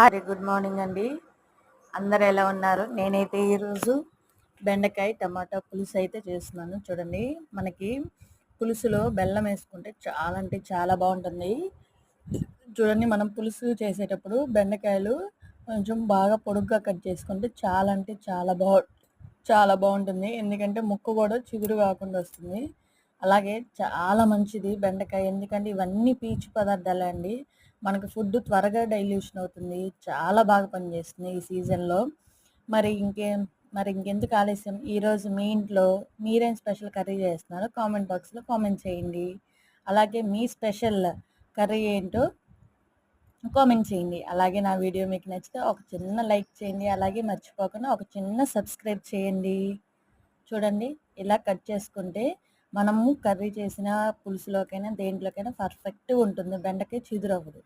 Hi good morning అండి. అందరు ఎలా ఉన్నారు? నేనైతే ఈరోజు బెండకాయ టమాటా పులుసు అయితే చేస్తున్నాను. చూడండి, మనకి పులుసులో బెల్లం వేసుకుంటే చాలా అంటే చాలా బాగుంటుంది. చూడండి, మనం పులుసు చేసేటప్పుడు బెండకాయలు కొంచెం బాగా పొడుగ్గా కట్ చేసుకుంటే చాలా అంటే చాలా బాగుంటుంది. ఎందుకంటే ముక్క కూడా చిగురు కాకుండా వస్తుంది. అలాగే చాలా మంచిది బెండకాయ, ఎందుకంటే ఇవన్నీ పీచు పదార్థాలే అండి. మనకు ఫుడ్ త్వరగా డైల్యూషన్ అవుతుంది, చాలా బాగా పనిచేస్తుంది ఈ సీజన్లో. మరి ఇంకెందుకు ఆలస్యం, ఈరోజు మీ ఇంట్లో మీరేం స్పెషల్ కర్రీ చేస్తున్నారో కామెంట్ బాక్స్లో కామెంట్ చేయండి. అలాగే మీ స్పెషల్ కర్రీ ఏంటో కామెంట్ చేయండి. అలాగే నా వీడియో మీకు నచ్చితే ఒక చిన్న లైక్ చేయండి. అలాగే మర్చిపోకుండా ఒక చిన్న సబ్స్క్రైబ్ చేయండి. చూడండి, ఇలా కట్ చేసుకుంటే మనము కర్రీ చేసిన పులుసులోకైనా దేంట్లోకైనా పర్ఫెక్ట్గా ఉంటుంది, బెండకాయ చిదురవ్వదు.